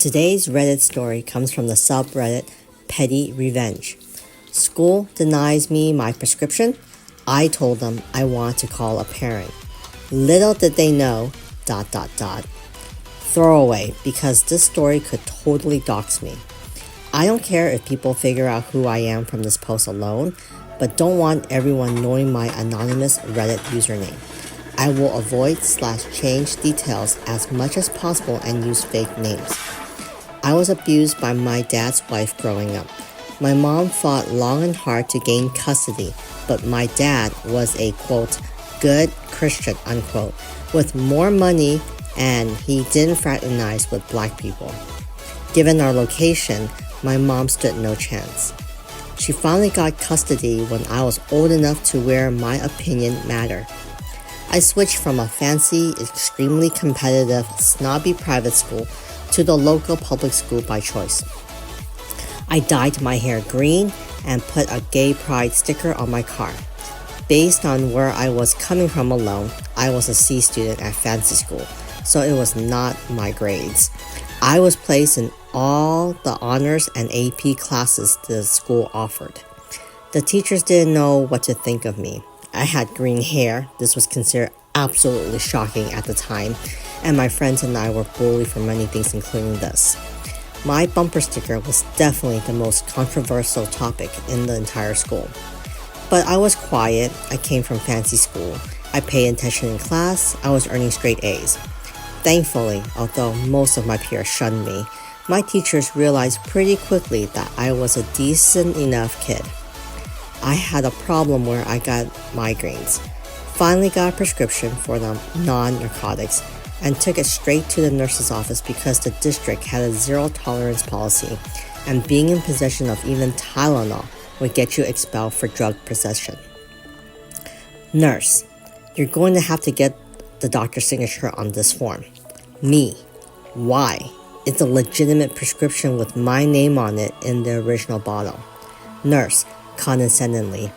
Today's Reddit story comes from the subreddit Petty Revenge. School denies me my prescription. I told them I want to call a parent. Little did they know, ... Throwaway, because this story could totally dox me. I don't care if people figure out who I am from this post alone, but don't want everyone knowing my anonymous Reddit username. I will avoid/change details as much as possible and use fake names. I was abused by my dad's wife growing up. My mom fought long and hard to gain custody, but my dad was a, quote, good Christian, unquote, with more money, and he didn't fraternize with black people. Given our location, my mom stood no chance. She finally got custody when I was old enough to where my opinion mattered. I switched from a fancy, extremely competitive, snobby private school to the local public school by choice. I dyed my hair green and put a gay pride sticker on my car. Based on where I was coming from alone, I was a C student at fancy school, so it was not my grades. I was placed in all the honors and AP classes the school offered. The teachers didn't know what to think of me. I had green hair. This was considered absolutely shocking at the time, and my friends and I were bullied for many things, including this. My bumper sticker was definitely the most controversial topic in the entire school. But I was quiet. I came from fancy school. I paid attention in class. I was earning straight A's. Thankfully, although most of my peers shunned me, my teachers realized pretty quickly that I was a decent enough kid. I had a problem where I got migraines. Finally got a prescription for the non-narcotics and took it straight to the nurse's office because the district had a zero-tolerance policy, and being in possession of even Tylenol would get you expelled for drug possession. Nurse, you're going to have to get the doctor's signature on this form. Me, why? It's a legitimate prescription with my name on it in the original bottle. Nurse, condescendingly,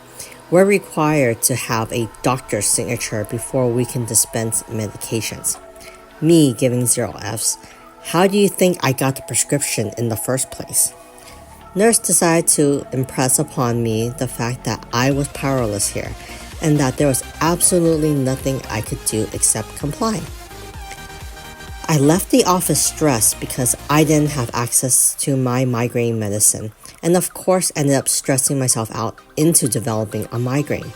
we're required to have a doctor's signature before we can dispense medications. Me giving 0 Fs. How do you think I got the prescription in the first place? Nurse decided to impress upon me the fact that I was powerless here and that there was absolutely nothing I could do except comply. I left the office stressed because I didn't have access to my migraine medicine, and of course ended up stressing myself out into developing a migraine.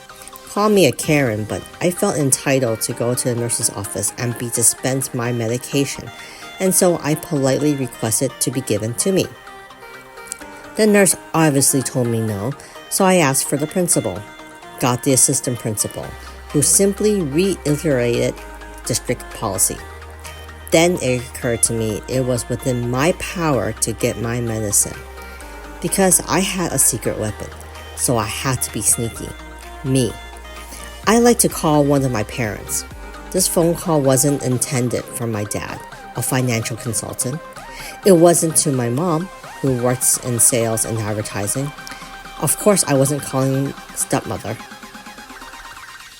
Call me a Karen, but I felt entitled to go to the nurse's office and be dispensed my medication, and so I politely requested to be given to me. The nurse obviously told me no, so I asked for the principal. Got the assistant principal, who simply reiterated district policy. Then it occurred to me it was within my power to get my medicine. Because I had a secret weapon, so I had to be sneaky. Me. I like to call one of my parents. This phone call wasn't intended for my dad, a financial consultant. It wasn't to my mom, who works in sales and advertising. Of course, I wasn't calling stepmother.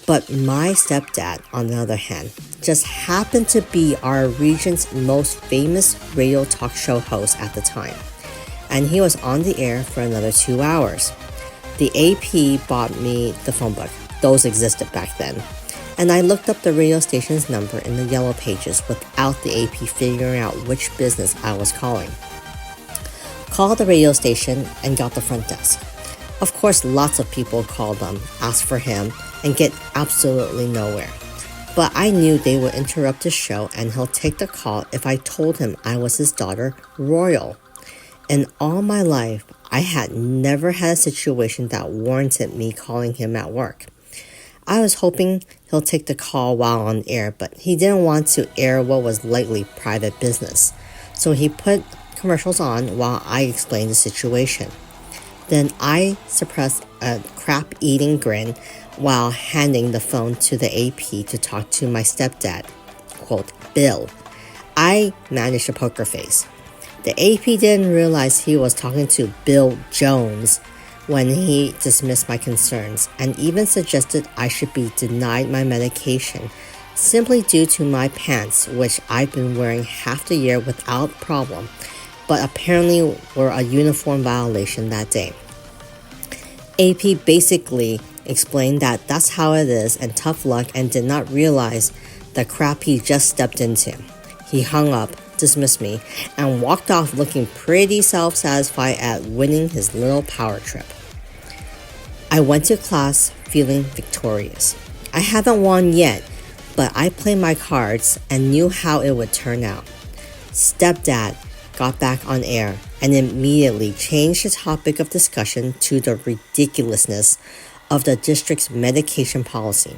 But my stepdad, on the other hand, just happened to be our region's most famous radio talk show host at the time. And he was on the air for another 2 hours. The AP bought me the phone book. Those existed back then. And I looked up the radio station's number in the yellow pages without the AP figuring out which business I was calling. Called the radio station and got the front desk. Of course, lots of people called them, asked for him, and get absolutely nowhere. But I knew they would interrupt the show and he'll take the call if I told him I was his daughter, Royal. In all my life, I had never had a situation that warranted me calling him at work. I was hoping he'll take the call while on air, but he didn't want to air what was likely private business. So he put commercials on while I explained the situation. Then I suppressed a crap-eating grin while handing the phone to the AP to talk to my stepdad, quote, Bill. I managed a poker face. The AP didn't realize he was talking to Bill Jones when he dismissed my concerns and even suggested I should be denied my medication simply due to my pants, which I've been wearing half the year without problem, but apparently were a uniform violation that day. AP basically explained that that's how it is and tough luck, and did not realize the crap he just stepped into. He hung up, dismissed me, and walked off looking pretty self-satisfied at winning his little power trip. I went to class feeling victorious. I haven't won yet, but I played my cards and knew how it would turn out. Stepdad got back on air and immediately changed the topic of discussion to the ridiculousness of the district's medication policy.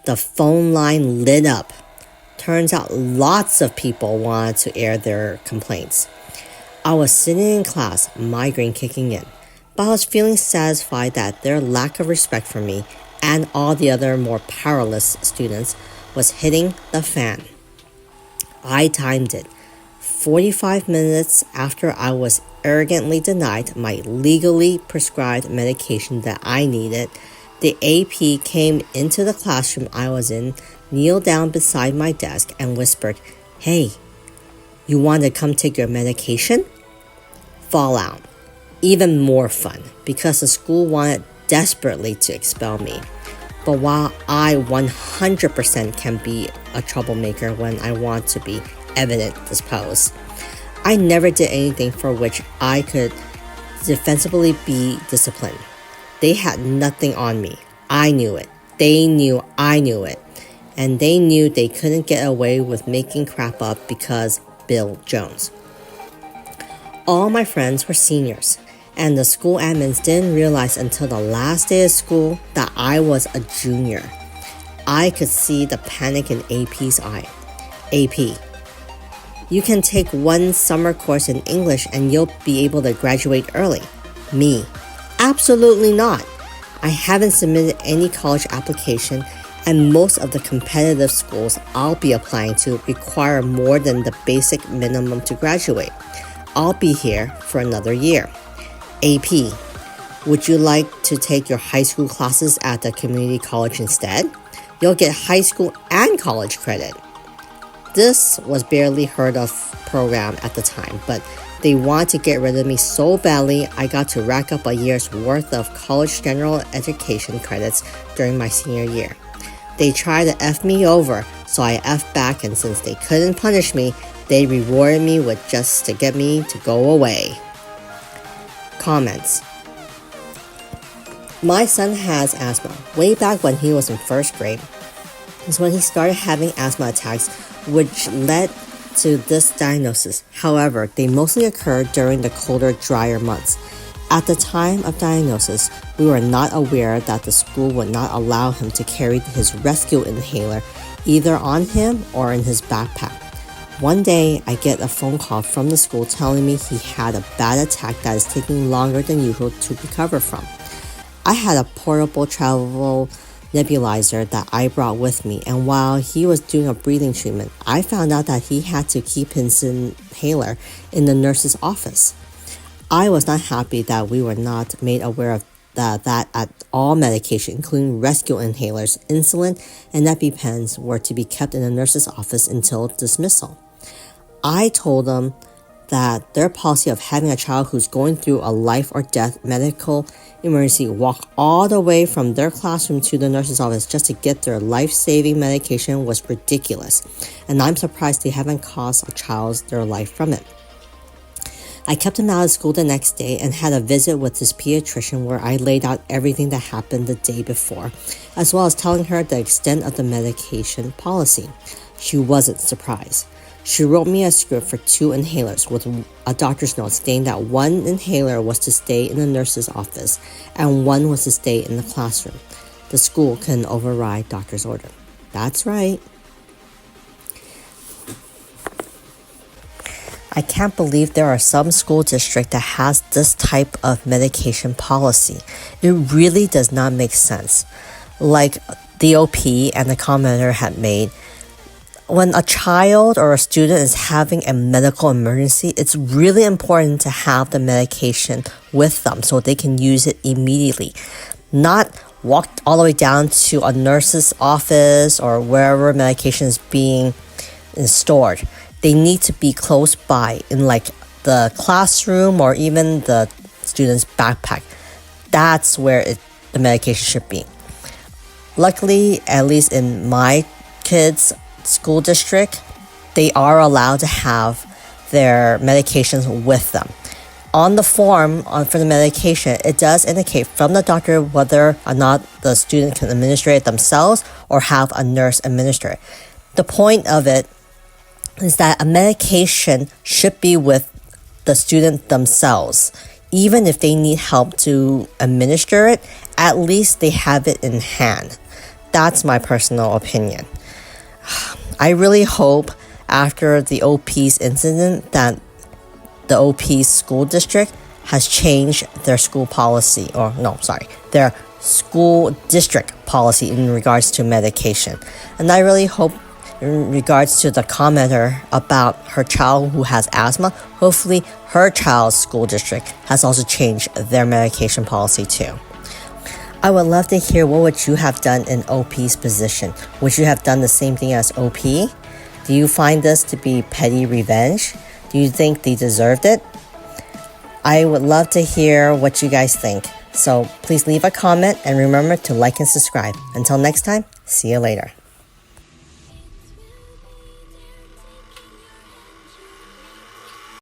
The phone line lit up. Turns out lots of people wanted to air their complaints. I was sitting in class, migraine kicking in, but I was feeling satisfied that their lack of respect for me and all the other more powerless students was hitting the fan. I timed it. 45 minutes after I was arrogantly denied my legally prescribed medication that I needed, the AP came into the classroom I was in, kneeled down beside my desk, and whispered, "Hey, you want to come take your medication?" Fallout. Even more fun, because the school wanted desperately to expel me. But while I 100% can be a troublemaker when I want to be evident disposed, I never did anything for which I could defensively be disciplined. They had nothing on me. I knew it. They knew I knew it. And they knew they couldn't get away with making crap up because Bill Jones. All my friends were seniors, and the school admins didn't realize until the last day of school that I was a junior. I could see the panic in AP's eye. "AP, you can take one summer course in English and you'll be able to graduate early." Me, "Absolutely not. I haven't submitted any college application, and most of the competitive schools I'll be applying to require more than the basic minimum to graduate. I'll be here for another year." "AP, would you like to take your high school classes at the community college instead? You'll get high school and college credit." This was barely heard of program at the time, but they wanted to get rid of me so badly I got to rack up a year's worth of college general education credits during my senior year. They tried to F me over, so I F back, and since they couldn't punish me, they rewarded me with just to get me to go away. Comments. My son has asthma. Way back when he was in first grade is when he started having asthma attacks, which led to this diagnosis. However, they mostly occurred during the colder, drier months. At the time of diagnosis, we were not aware that the school would not allow him to carry his rescue inhaler either on him or in his backpack. One day, I get a phone call from the school telling me he had a bad attack that is taking longer than usual to recover from. I had a portable travel nebulizer that I brought with me, and while he was doing a breathing treatment, I found out that he had to keep his inhaler in the nurse's office. I was not happy that we were not made aware of that at all medication, including rescue inhalers, insulin, and EpiPens, were to be kept in the nurse's office until dismissal. I told them that their policy of having a child who's going through a life or death medical emergency walk all the way from their classroom to the nurse's office just to get their life-saving medication was ridiculous, and I'm surprised they haven't cost a child their life from it. I kept him out of school the next day and had a visit with his pediatrician where I laid out everything that happened the day before, as well as telling her the extent of the medication policy. She wasn't surprised. She wrote me a script for 2 inhalers with a doctor's note stating that 1 inhaler was to stay in the nurse's office and 1 was to stay in the classroom. The school couldn't override doctor's order. That's right. I can't believe there are some school districts that has this type of medication policy. It really does not make sense. Like the OP and the commenter had made, when a child or a student is having a medical emergency, it's really important to have the medication with them so they can use it immediately. Not walk all the way down to a nurse's office or wherever medication is being stored. They need to be close by in like the classroom or even the student's backpack. That's where the medication should be. Luckily, at least in my kids' school district, they are allowed to have their medications with them. On the form for the medication, it does indicate from the doctor whether or not the student can administer it themselves or have a nurse administer it. The point of it is that a medication should be with the student themselves. Even if they need help to administer it, at least they have it in hand. That's my personal opinion. I really hope after the OP's incident that the OP's school district has changed their school policy, their school district policy in regards to medication. And I really hope in regards to the commenter about her child who has asthma, hopefully her child's school district has also changed their medication policy too. I would love to hear what would you have done in OP's position. Would you have done the same thing as OP? Do you find this to be petty revenge? Do you think they deserved it? I would love to hear what you guys think. So please leave a comment and remember to like and subscribe. Until next time, see you later.